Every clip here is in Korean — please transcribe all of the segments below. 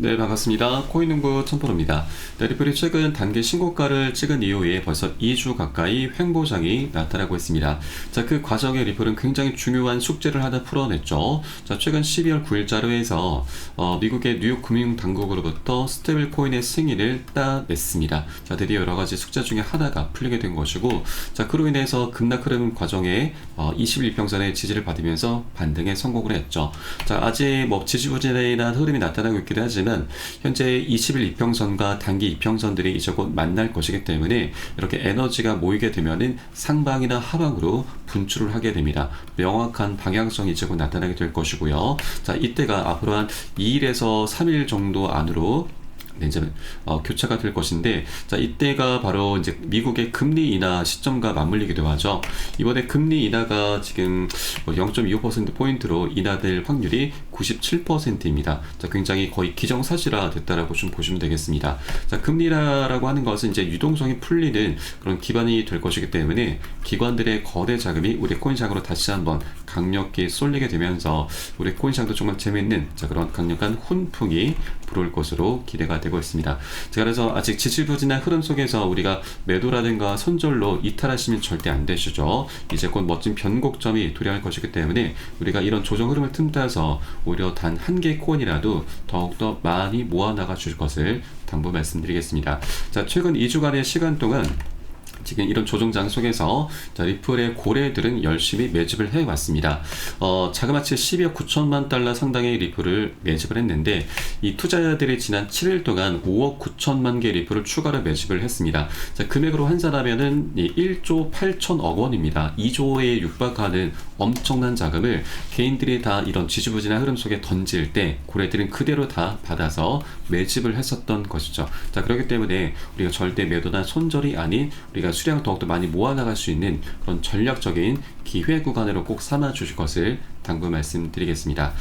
네, 반갑습니다. 코인농부 천프로입니다. 네, 리플이 최근 단기 신고가를 찍은 이후에 벌써 2주 가까이 횡보장이 나타나고 있습니다. 자, 그 과정에 리플은 굉장히 중요한 숙제를 하나 풀어냈죠. 자, 최근 12월 9일 자료에서 미국의 뉴욕 금융당국으로부터 스테이블 코인의 승인을 따냈습니다. 자, 드디어 여러 가지 숙제 중에 하나가 풀리게 된 것이고, 자, 그로 인해서 급락 흐름 과정에 21평선의 지지를 받으면서 반등에 성공을 했죠. 자, 아직 뭐 지지부진한 흐름이 나타나고 있기도 하지만 현재 21 이평선과 단기 이평선들이 이제 곧 만날 것이기 때문에 이렇게 에너지가 모이게 되면은 상방이나 하방으로 분출을 하게 됩니다. 명확한 방향성이 이제 곧 나타나게 될 것이고요. 자, 이때가 앞으로 한 2일에서 3일 정도 안으로 이제 교차가 될 것인데, 자, 이때가 바로 이제 미국의 금리 인하 시점과 맞물리기도 하죠. 이번에 금리 인하가 지금 0.25%포인트로 인하될 확률이 97%입니다. 자, 굉장히 거의 기정사실화 됐다라고 좀 보시면 되겠습니다. 자, 금리 인하라고 하는 것은 이제 유동성이 풀리는 그런 기반이 될 것이기 때문에 기관들의 거대 자금이 우리 코인시장으로 다시 한번 강력히 쏠리게 되면서 우리 코인시장도 정말 재미있는, 자, 그런 강력한 훈풍이 불어올 것으로 기대가 되고 있습니다. 자, 그래서 아직 지지부진한 흐름 속에서 우리가 매도라든가 손절로 이탈하시면 절대 안 되시죠. 이제 곧 멋진 변곡점이 도래할 것이기 때문에 우리가 이런 조정 흐름을 틈타서 오히려 단 한 개의 코인이라도 더욱더 많이 모아나가 주실 것을 당부 말씀드리겠습니다. 자, 최근 2주간의 시간 동안 지금 이런 조정장 속에서, 자, 리플의 고래들은 열심히 매집을 해왔습니다. 자그마치 12억 9천만 달러 상당의 리플을 매집을 했는데, 이 투자자들이 지난 7일 동안 5억 9천만 개 리플을 추가로 매집을 했습니다. 자, 금액으로 환산하면은 1조 8천억 원입니다. 2조에 육박하는 엄청난 자금을 개인들이 다 이런 지지부진한 흐름 속에 던질 때 고래들은 그대로 다 받아서 매집을 했었던 것이죠. 자, 그렇기 때문에 우리가 절대 매도나 손절이 아닌 우리가 수량을 더욱더 많이 모아나갈 수 있는 그런 전략적인 기회 구간으로 꼭 삼아 주실 것을 당부 말씀드리겠습니다.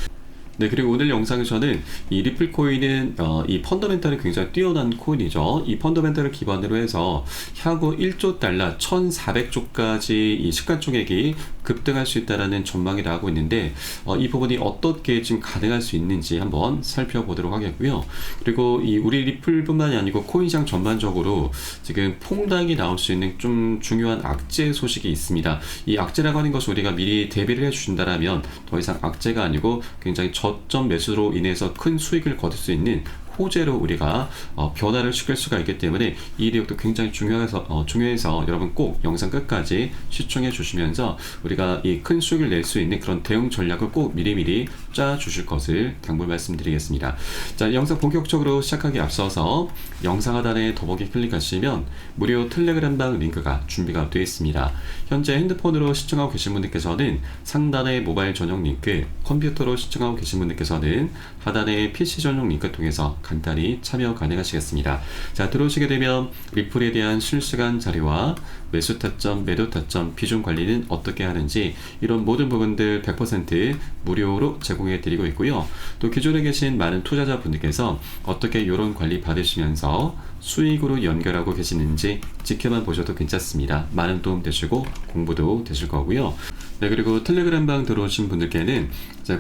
네, 그리고 오늘 영상에서는 이 리플 코인은 이 펀더멘탈이 굉장히 뛰어난 코인이죠. 이 펀더멘탈을 기반으로 해서 향후 1조 달러 1,400조까지 이 시가총액이 급등할 수 있다는 전망이 나오고 있는데, 이 부분이 어떻게 지금 가능할 수 있는지 한번 살펴보도록 하겠고요. 그리고 이 우리 리플뿐만이 아니고 코인시장 전반적으로 지금 폭락이 나올 수 있는 좀 중요한 악재 소식이 있습니다. 이 악재라고 하는 것을 우리가 미리 대비를 해주신다면 더 이상 악재가 아니고 굉장히 저점 매수로 인해서 큰 수익을 거둘 수 있는 호재로 우리가 변화를 시킬 수가 있기 때문에 이 내용도 굉장히 중요해서 여러분 꼭 영상 끝까지 시청해 주시면서 우리가 이 큰 수익을 낼 수 있는 그런 대응 전략을 꼭 미리미리 짜 주실 것을 당부 말씀드리겠습니다. 자, 영상 본격적으로 시작하기 앞서서 영상 하단에 더보기 클릭하시면 무료 텔레그램방 링크가 준비가 되어 있습니다. 현재 핸드폰으로 시청하고 계신 분들께서는 상단의 모바일 전용 링크, 컴퓨터로 시청하고 계신 분들께서는 하단의 PC 전용 링크 통해서 간단히 참여 가능하시겠습니다. 자, 들어오시게 되면 리플에 대한 실시간 자료와 매수 타점, 매도 타점, 비중 관리는 어떻게 하는지 이런 모든 부분들 100% 무료로 제공해 드리고 있고요. 또 기존에 계신 많은 투자자분들께서 어떻게 이런 관리 받으시면서 수익으로 연결하고 계시는지 지켜만 보셔도 괜찮습니다. 많은 도움 되시고 공부도 되실 거고요. 네, 그리고 텔레그램방 들어오신 분들께는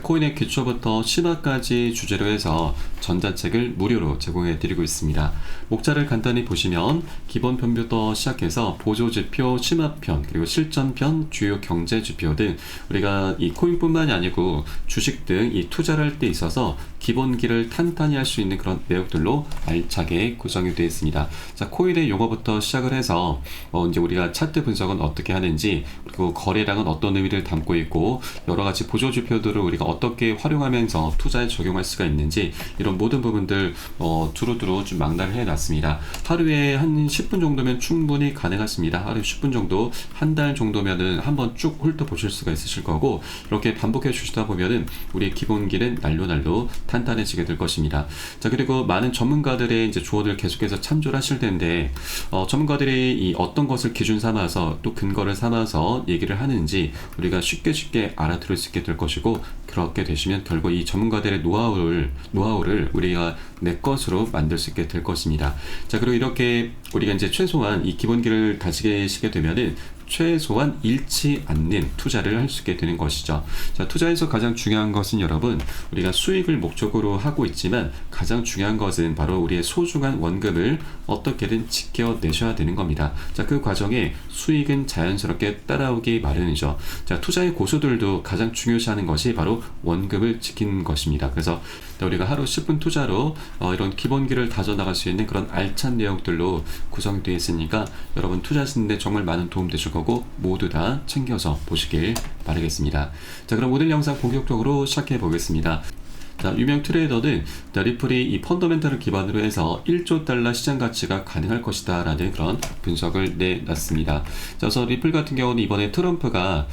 코인의 기초부터 심화까지 주제로 해서 전자책을 무료로 제공해 드리고 있습니다. 목차를 간단히 보시면 기본편부터 시작해서 보조지표, 심화편, 그리고 실전편, 주요 경제지표 등 우리가 이 코인뿐만이 아니고 주식 등 이 투자를 할 때 있어서 기본기를 탄탄히 할 수 있는 그런 내용들로 알차게 구성이 되어 있습니다. 자, 코인의 용어부터 시작을 해서 이제 우리가 차트 분석은 어떻게 하는지, 그리고 거래량은 어떤 의미를 담고 있고 여러 가지 보조지표들을 우리가 어떻게 활용하면서 투자에 적용할 수가 있는지 이런 모든 부분들 두루두루 좀 망라를 해놨습니다. 하루에 한 10분 정도면 충분히 가능하십니다. 하루에 10분 정도, 한 달 정도면은 한번 쭉 훑어보실 수가 있으실 거고, 이렇게 반복해 주시다 보면은 우리의 기본기는 날로 탄탄해지게 될 것입니다. 자, 그리고 많은 전문가들의 이제 조언을 계속해서 참조를 하실 텐데, 전문가들이 이 어떤 것을 기준 삼아서 또 근거를 삼아서 얘기를 하는지 우리가 쉽게 알아들을 수 있게 될 것이고, 그렇게 되시면 결국 이 전문가들의 노하우를 우리가 내 것으로 만들 수 있게 될 것입니다. 자, 그리고 이렇게 우리가 이제 최소한 이 기본기를 다지시게 되면은 최소한 잃지 않는 투자를 할 수 있게 되는 것이죠. 자, 투자에서 가장 중요한 것은 여러분, 우리가 수익을 목적으로 하고 있지만 가장 중요한 것은 바로 우리의 소중한 원금을 어떻게든 지켜내셔야 되는 겁니다. 자, 그 과정에 수익은 자연스럽게 따라오기 마련이죠. 자, 투자의 고수들도 가장 중요시하는 것이 바로 원금을 지키는 것입니다. 그래서 우리가 하루 10분 투자로 이런 기본기를 다져나갈 수 있는 그런 알찬 내용들로 구성되어 있으니까 여러분 투자하시는데 정말 많은 도움 되실 거고 모두 다 챙겨서 보시길 바라겠습니다. 자, 그럼 오늘 영상 본격적으로 시작해 보겠습니다. 자, 유명 트레이더는 리플이 이 펀더멘털을 기반으로 해서 1조 달러 시장 가치가 가능할 것이다 라는 그런 분석을 내놨습니다. 자, 그래서 리플 같은 경우는 이번에 트럼프가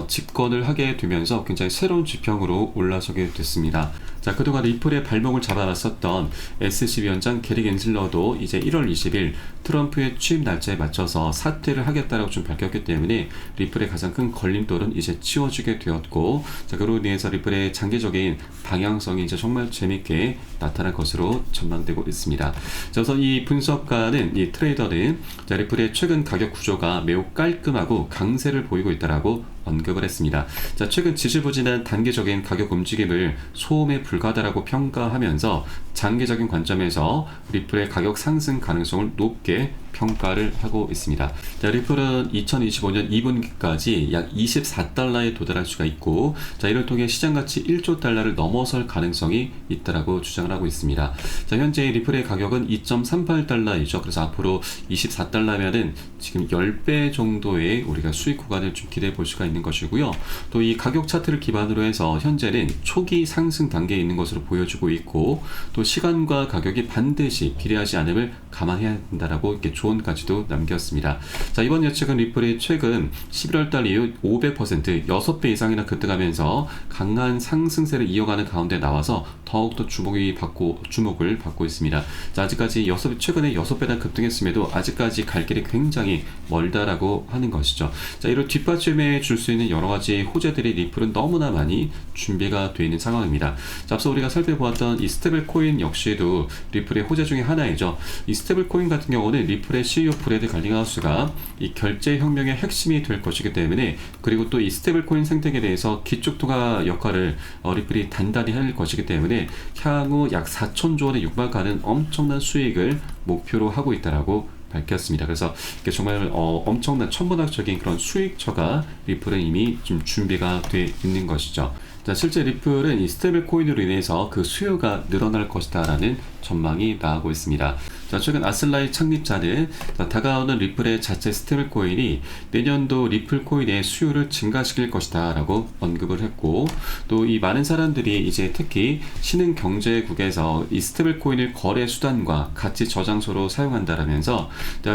집권을 하게 되면서 굉장히 새로운 지평으로 올라서게 됐습니다. 자, 그동안 리플의 발목을 잡아놨었던 SEC 위원장 게리 겐슬러도 이제 1월 20일 트럼프의 취임 날짜에 맞춰서 사퇴를 하겠다라고 좀 밝혔기 때문에 리플의 가장 큰 걸림돌은 이제 치워지게 되었고, 자, 그로 인해서 리플의 장기적인 방향성이 이제 정말 재밌게 나타날 것으로 전망되고 있습니다. 자, 그래서 이 분석가는, 이 트레이더는 리플의 최근 가격 구조가 매우 깔끔하고 강세를 보이고 있다라고 언급을 했습니다. 자, 최근 지지부진한 단기적인 가격 움직임을 소음에 불과하다라고 평가하면서 장기적인 관점에서 리플의 가격 상승 가능성을 높게 평가를 하고 있습니다. 자, 리플은 2025년 2분기까지 약 24달러에 도달할 수가 있고, 자, 이를 통해 시장가치 1조 달러를 넘어설 가능성이 있다라고 주장을 하고 있습니다. 자, 현재 리플의 가격은 2.38달러이죠. 그래서 앞으로 24달러면은 지금 10배 정도의 우리가 수익 구간을 좀 기대해 볼 수가 있는 것이고요. 또 이 가격 차트를 기반으로 해서 현재는 초기 상승 단계에 있는 것으로 보여지고 있고, 또 시간과 가격이 반드시 비례하지 않음을 감안해야 된다라고 이렇게 조언까지도 남겼습니다. 자, 이번 예측은 리플이 최근 11월 달 이후 500% 6배 이상이나 급등하면서 강한 상승세를 이어가는 가운데 나와서 더욱더 주목을 받고 있습니다. 자, 아직까지 최근에 6배나 급등했음에도 아직까지 갈 길이 굉장히 멀다라고 하는 것이죠. 자, 이를 뒷받침해 줄 수 있는 여러 가지 호재들이 리플은 너무나 많이 준비가 되어 있는 상황입니다. 자, 앞서 우리가 살펴보았던 이 스테이블 코인 역시도 리플의 호재 중에 하나이죠. 이 스테이블 코인 같은 경우는 리플의 CEO 브래드 갈링하우스가 이 결제 혁명의 핵심이 될 것이기 때문에, 그리고 또 이 스테이블 코인 생태계에 대해서 기축통화 역할을 리플이 단단히 할 것이기 때문에 향후 약 4천조 원에 육박하는 엄청난 수익을 목표로 하고 있다라고 밝혔습니다. 그래서 이게 정말 엄청난 천문학적인 그런 수익처가 리플은 이미 좀 준비가 돼 있는 것이죠. 자, 실제 리플은 이 스테이블 코인으로 인해서 그 수요가 늘어날 것이다 라는 전망이 나오고 있습니다. 자, 최근 아슬라의 창립자는 다가오는 리플의 자체 스테이블 코인이 내년도 리플 코인의 수요를 증가시킬 것이다 라고 언급을 했고, 또 이 많은 사람들이 이제 특히 신흥 경제국에서 이 스테이블 코인을 거래 수단과 가치 저장소로 사용한다라면서,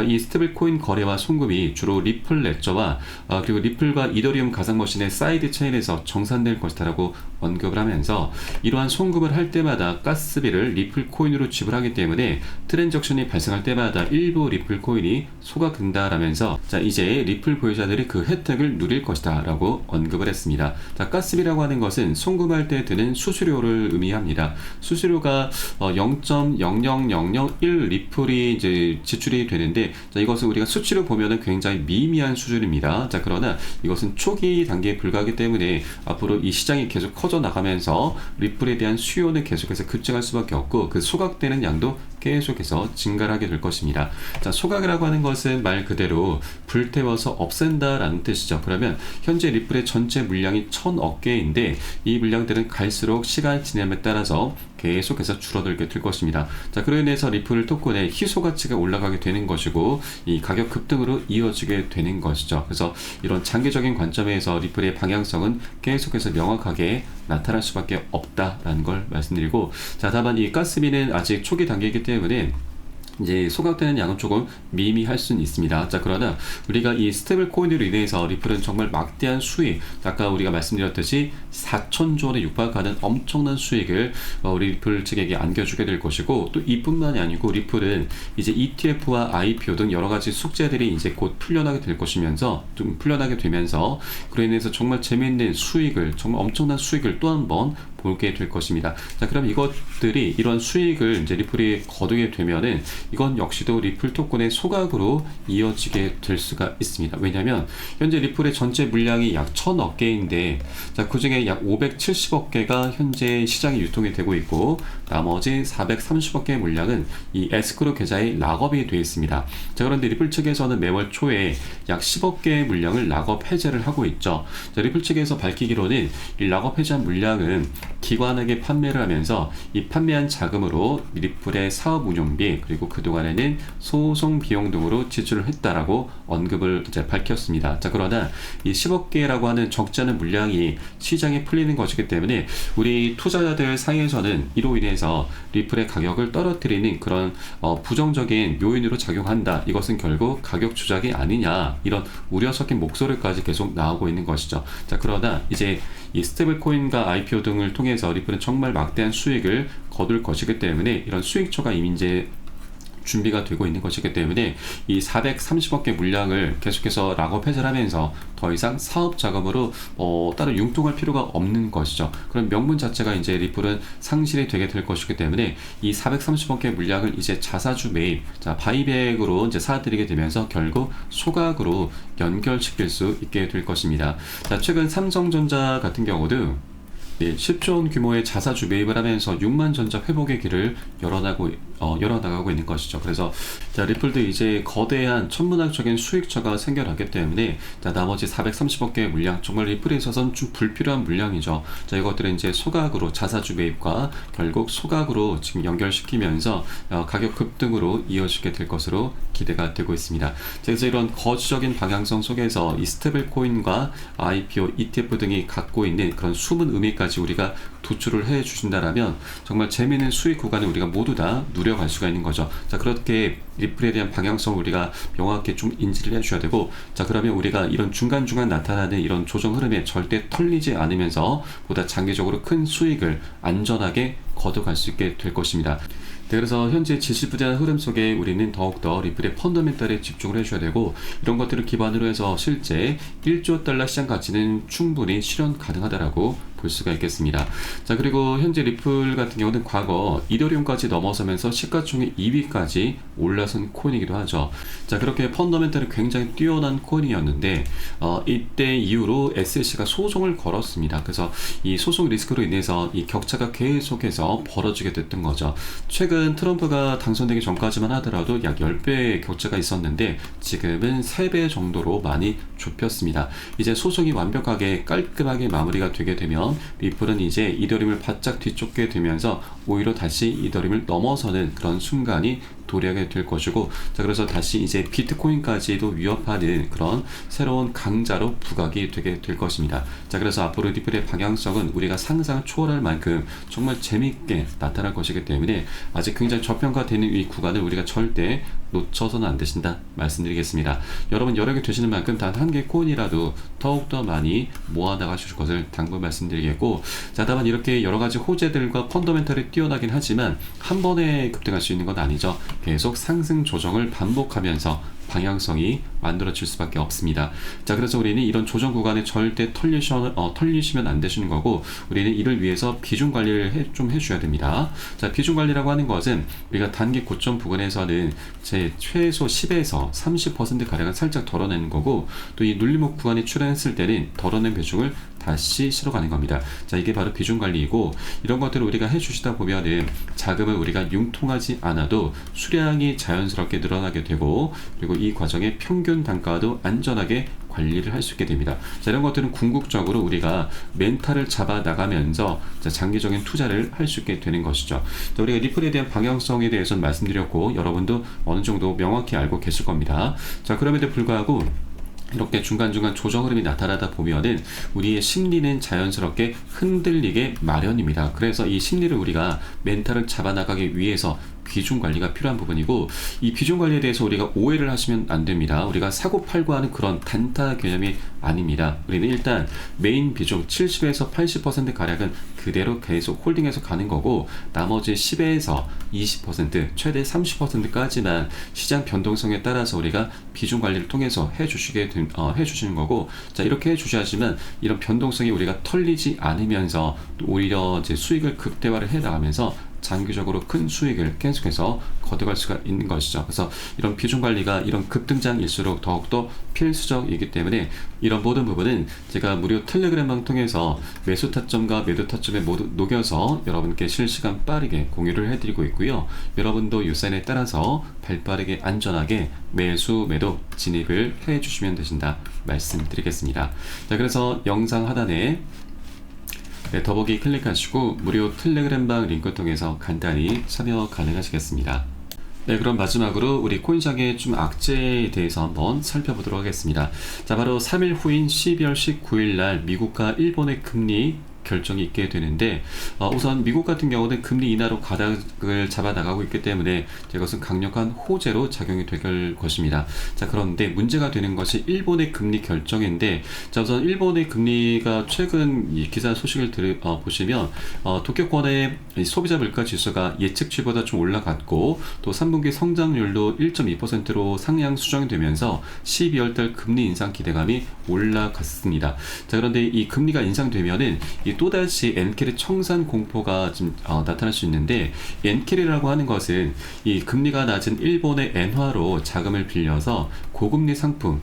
이 스테이블 코인 거래와 송금이 주로 리플 레저와 그리고 리플과 이더리움 가상머신의 사이드 체인에서 정산될 것이다 라고 언급을 하면서, 이러한 송금을 할 때마다 가스비를 리플 코인으로 지불하기 때문에 트랜잭션이 발생할 때마다 일부 리플 코인이 소각된다라면서, 자, 이제 리플 보유자들이 그 혜택을 누릴 것이다 라고 언급을 했습니다. 자, 가스비라고 하는 것은 송금할 때 드는 수수료를 의미합니다. 수수료가 0.00001 리플이 이제 지출이 되는데, 자, 이것은 우리가 수치로 보면은 굉장히 미미한 수준입니다. 자, 그러나 이것은 초기 단계에 불과하기 때문에 앞으로 이 시장이 계속 커져 나가면서 리플에 대한 수요는 계속해서 급증할 수밖에 없고, 그 소각되는 양도 계속해서 증가를 하게 될 것입니다. 자, 소각이라고 하는 것은 말 그대로 불태워서 없앤다 라는 뜻이죠. 그러면 현재 리플의 전체 물량이 1000억 개인데 이 물량들은 갈수록 시간이 지남에 따라서 계속해서 줄어들게 될 것입니다. 자, 그로 인해서 리플 토큰의 희소 가치가 올라가게 되는 것이고, 이 가격 급등으로 이어지게 되는 것이죠. 그래서 이런 장기적인 관점에서 리플의 방향성은 계속해서 명확하게 나타날 수밖에 없다라는 걸 말씀드리고, 자, 다만 이 가스비는 아직 초기 단계이기 때문에 이제 소각되는 양은 조금 미미할 수는 있습니다. 자, 그러나 우리가 이 스테이블 코인으로 인해서 리플은 정말 막대한 수익, 아까 우리가 말씀드렸듯이 4천조 원에 육박하는 엄청난 수익을 우리 리플 측에게 안겨주게 될 것이고, 또 이뿐만이 아니고 리플은 이제 ETF와 IPO 등 여러 가지 숙제들이 이제 곧 풀려나게 될 것이면서 그로 인해서 정말 재미있는 수익을, 정말 엄청난 수익을 또 한 번 보게 될 것입니다. 자, 그럼 이것들이 이런 수익을 이제 리플이 거두게 되면은 이건 역시도 리플 토큰의 소각으로 이어지게 될 수가 있습니다. 왜냐하면 현재 리플의 전체 물량이 약 1000억 개인데, 자, 그 중에 약 570억 개가 현재 시장에 유통이 되고 있고, 나머지 430억 개의 물량은 이 에스크로 계좌에 락업이 되어 있습니다. 자, 그런데 리플 측에서는 매월 초에 약 10억 개의 물량을 락업 해제를 하고 있죠. 자, 리플 측에서 밝히기로는 이 락업 해제한 물량은 기관에게 판매를 하면서 이 판매한 자금으로 리플의 사업 운영비 그리고 그동안에는 소송 비용 등으로 지출을 했다라고 언급을 이제 밝혔습니다. 자, 그러나 이 10억 개라고 하는 적지 않은 물량이 시장에 풀리는 것이기 때문에 우리 투자자들 사이에서는 이로 인해서 리플의 가격을 떨어뜨리는 그런 부정적인 요인으로 작용한다. 이것은 결국 가격 조작이 아니냐, 이런 우려 섞인 목소리까지 계속 나오고 있는 것이죠. 자, 그러나 이제 이 스테이블 코인과 IPO 등을 통해서 리플은 정말 막대한 수익을 거둘 것이기 때문에 이런 수익처가 이미 이제 준비가 되고 있는 것이기 때문에 이 430억 개 물량을 계속해서 락업 해제를 하면서 더 이상 사업 자금으로 따로 융통할 필요가 없는 것이죠. 그런 명분 자체가 이제 리플은 상실이 되게 될 것이기 때문에 이 430억 개 물량을 이제 자사주 매입, 자, 바이백으로 이제 사들이게 되면서 결국 소각으로 연결시킬 수 있게 될 것입니다. 자, 최근 삼성전자 같은 경우도 10조 원 규모의 자사주 매입을 하면서 6만 전자 회복의 길을 열어나가고 있는 것이죠. 그래서 자, 리플도 이제 거대한 천문학적인 수익처가 생겨나기 때문에 자, 나머지 430억 개의 물량, 정말 리플에 있어서는 좀 불필요한 물량이죠. 자, 이것들은 이제 소각으로 자사주 매입과 결국 소각으로 지금 연결시키면서 가격 급등으로 이어지게 될 것으로 기대가 되고 있습니다. 자, 그래서 이런 거시적인 방향성 속에서 이 스테이블 코인과 IPO, ETF 등이 갖고 있는 그런 숨은 의미까지 우리가 도출을 해 주신다라면 정말 재미있는 수익 구간을 우리가 모두 다 누려갈 수가 있는 거죠. 자, 그렇게 리플에 대한 방향성을 우리가 명확하게 좀 인지를 해줘야 되고, 자, 그러면 우리가 이런 중간중간 나타나는 이런 조정 흐름에 절대 털리지 않으면서 보다 장기적으로 큰 수익을 안전하게 거둬갈 수 있게 될 것입니다. 네, 그래서 현재 지지부진한 흐름 속에 우리는 더욱더 리플의 펀더멘탈에 집중을 해줘야 되고, 이런 것들을 기반으로 해서 실제 1조 달러 시장 가치는 충분히 실현 가능하다라고 볼 수가 있겠습니다. 자, 그리고 현재 리플 같은 경우는 과거 이더리움까지 넘어서면서 시가총액 2위까지 올라선 코인이기도 하죠. 자, 그렇게 펀더멘탈이 굉장히 뛰어난 코인이었는데 이때 이후로 SEC가 소송을 걸었습니다. 그래서 이 소송 리스크로 인해서 이 격차가 계속해서 벌어지게 됐던 거죠. 최근 트럼프가 당선되기 전까지만 하더라도 약 10배의 격차가 있었는데 지금은 3배 정도로 많이 좁혔습니다. 이제 소송이 완벽하게 깔끔하게 마무리가 되게 되면 리플은 이제 이더리움을 바짝 뒤쫓게 되면서 오히려 다시 이더리움을 넘어서는 그런 순간이 도래하게 될 것이고, 자, 그래서 다시 이제 비트코인까지도 위협하는 그런 새로운 강자로 부각이 되게 될 것입니다. 자, 그래서 앞으로 리플의 방향성은 우리가 상상을 초월할 만큼 정말 재미있게 나타날 것이기 때문에 아직 굉장히 저평가되는 이 구간을 우리가 절대 놓쳐서는 안 되신다 말씀드리겠습니다. 여러분 여력이 되시는 만큼 단 한 개 코인이라도 더욱더 많이 모아나가실 것을 당부 말씀드리겠고, 자, 다만 이렇게 여러가지 호재들과 펀더멘탈이 뛰어나긴 하지만 한 번에 급등할 수 있는 건 아니죠. 계속 상승 조정을 반복하면서 방향성이 만들어질 수밖에 없습니다. 자, 그래서 우리는 이런 조정 구간에 절대 털리시면 안 되시는 거고, 우리는 이를 위해서 비중 관리를 좀 해줘야 됩니다. 자, 비중 관리라고 하는 것은 우리가 단기 고점 부근에서는 제 최소 10에서 30% 가량을 살짝 덜어내는 거고, 또 이 눌림목 구간에 출현했을 때는 덜어낸 비중을 다시 실어가는 겁니다. 자, 이게 바로 비중 관리이고, 이런 것들을 우리가 해주시다 보면은 자금을 우리가 융통하지 않아도 수량이 자연스럽게 늘어나게 되고, 그리고 이 과정의 평균 단가도 안전하게 관리를 할 수 있게 됩니다. 자, 이런 것들은 궁극적으로 우리가 멘탈을 잡아 나가면서 장기적인 투자를 할 수 있게 되는 것이죠. 자, 우리가 리플에 대한 방향성에 대해서는 말씀드렸고, 여러분도 어느 정도 명확히 알고 계실 겁니다. 자, 그럼에도 불구하고 이렇게 중간중간 조정 흐름이 나타나다 보면은 우리의 심리는 자연스럽게 흔들리게 마련입니다. 그래서 이 심리를 우리가 멘탈을 잡아나가기 위해서 비중 관리가 필요한 부분이고, 이 비중 관리에 대해서 우리가 오해를 하시면 안 됩니다. 우리가 사고 팔고 하는 그런 단타 개념이 아닙니다. 우리는 일단 메인 비중 70에서 80% 가량은 그대로 계속 홀딩해서 가는 거고, 나머지 10에서 20%, 최대 30%까지만 시장 변동성에 따라서 우리가 비중 관리를 통해서 해주시는 거고, 자, 이렇게 해주셔야지만 이런 변동성이 우리가 털리지 않으면서 오히려 이제 수익을 극대화를 해 나가면서 장기적으로 큰 수익을 계속해서 거둬갈 수가 있는 것이죠. 그래서 이런 비중 관리가 이런 급등장일수록 더욱더 필수적이기 때문에 이런 모든 부분은 제가 무료 텔레그램방 통해서 매수 타점과 매도 타점에 모두 녹여서 여러분께 실시간 빠르게 공유를 해드리고 있고요. 여러분도 유사인에 따라서 발빠르게 안전하게 매수 매도 진입을 해주시면 되신다 말씀드리겠습니다. 자, 그래서 영상 하단에 더보기 클릭하시고 무료 텔레그램방 링크 통해서 간단히 참여 가능하시겠습니다. 네, 그럼 마지막으로 우리 코인장의 좀 악재에 대해서 한번 살펴보도록 하겠습니다. 자, 바로 3일 후인 12월 19일 날 미국과 일본의 금리 결정이 있게 되는데, 우선 미국 같은 경우는 금리 인하로 가닥을 잡아 나가고 있기 때문에 이것은 강력한 호재로 작용이 될 것입니다. 자, 그런데 문제가 되는 것이 일본의 금리 결정인데, 자, 우선 일본의 금리가 최근 이 기사 소식을 보시면 도쿄권의 소비자 물가 지수가 예측치보다 좀 올라갔고, 또 3분기 성장률도 1.2%로 상향 수정이 되면서 12월달 금리 인상 기대감이 올라갔습니다. 자, 그런데 이 금리가 인상되면은 또다시 엔캐리 청산 공포가 좀 나타날 수 있는데, 엔캐리라고 하는 것은 이 금리가 낮은 일본의 엔화로 자금을 빌려서 고금리 상품,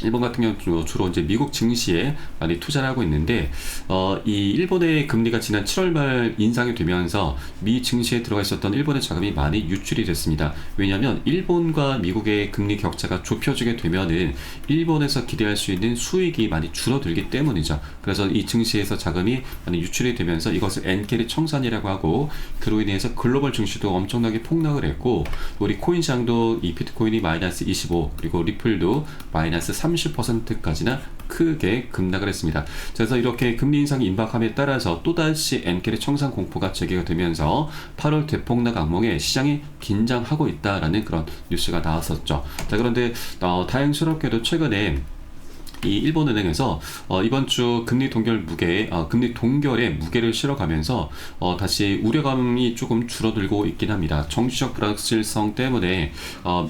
일본 같은 경우는 주로 이제 미국 증시에 많이 투자를 하고 있는데, 이 일본의 금리가 지난 7월 말 인상이 되면서 미 증시에 들어가 있었던 일본의 자금이 많이 유출이 됐습니다. 왜냐하면 일본과 미국의 금리 격차가 좁혀지게 되면은 일본에서 기대할 수 있는 수익이 많이 줄어들기 때문이죠. 그래서 이 증시에서 자금이 많이 유출이 되면서 이것을 엔캐리 청산이라고 하고, 그로 인해서 글로벌 증시도 엄청나게 폭락을 했고, 우리 코인 시장도 이 비트코인이 마이너스 25, 그리고 리플도 마이너스 30%까지나 크게 급락을 했습니다. 그래서 이렇게 금리 인상이 임박함에 따라서 또다시 엔캐리 청산 공포가 제기가 되면서 8월 대폭락 악몽에 시장이 긴장하고 있다라는 그런 뉴스가 나왔었죠. 자, 그런데 다행스럽게도 최근에 이 일본은행에서 이번 주 금리 동결의 무게를 실어가면서 다시 우려감이 조금 줄어들고 있긴 합니다. 정치적 불확실성 때문에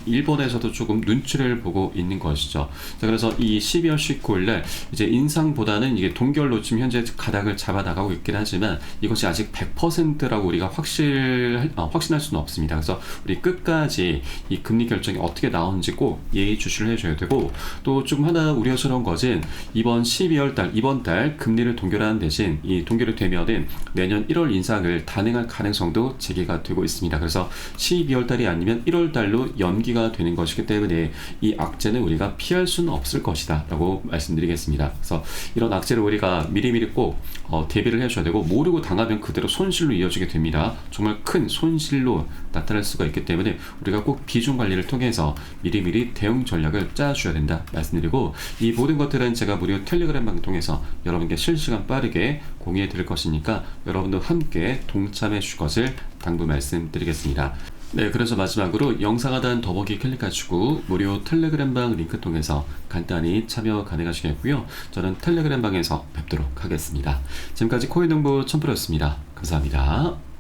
일본에서도 조금 눈치를 보고 있는 것이죠. 자, 그래서 이 12월 19일 날 이제 인상보다는 이게 동결로 지금 현재 가닥을 잡아 나가고 있긴 하지만 이것이 아직 100%라고 우리가 확신할 수는 없습니다. 그래서 우리 끝까지 이 금리 결정이 어떻게 나오는지 꼭 예의주시를 해줘야 되고, 또 좀 하나 우려스러운 것은 이번 12월 달, 이번 달 금리를 동결하는 대신 이 동결이 되면은 내년 1월 인상을 단행할 가능성도 제기가 되고 있습니다. 그래서 12월 달이 아니면 1월 달로 연기가 되는 것이기 때문에 이 악재는 우리가 피할 수는 없을 것이다 라고 말씀드리겠습니다. 그래서 이런 악재를 우리가 미리미리 꼭 대비를 해줘야 되고, 모르고 당하면 그대로 손실로 이어지게 됩니다. 정말 큰 손실로 나타날 수가 있기 때문에 우리가 꼭 비중 관리를 통해서 미리미리 대응 전략을 짜줘야 된다 말씀드리고, 이 모든 것들은 제가 무료 텔레그램방 통해서 여러분께 실시간 빠르게 공유해 드릴 것이니까 여러분도 함께 동참해 주실 것을 당부 말씀드리겠습니다. 네, 그래서 마지막으로 영상 하단 더보기 클릭하시고 무료 텔레그램방 링크 통해서 간단히 참여 가능하시겠고요. 저는 텔레그램방에서 뵙도록 하겠습니다. 지금까지 코인농부 첨프로였습니다. 감사합니다.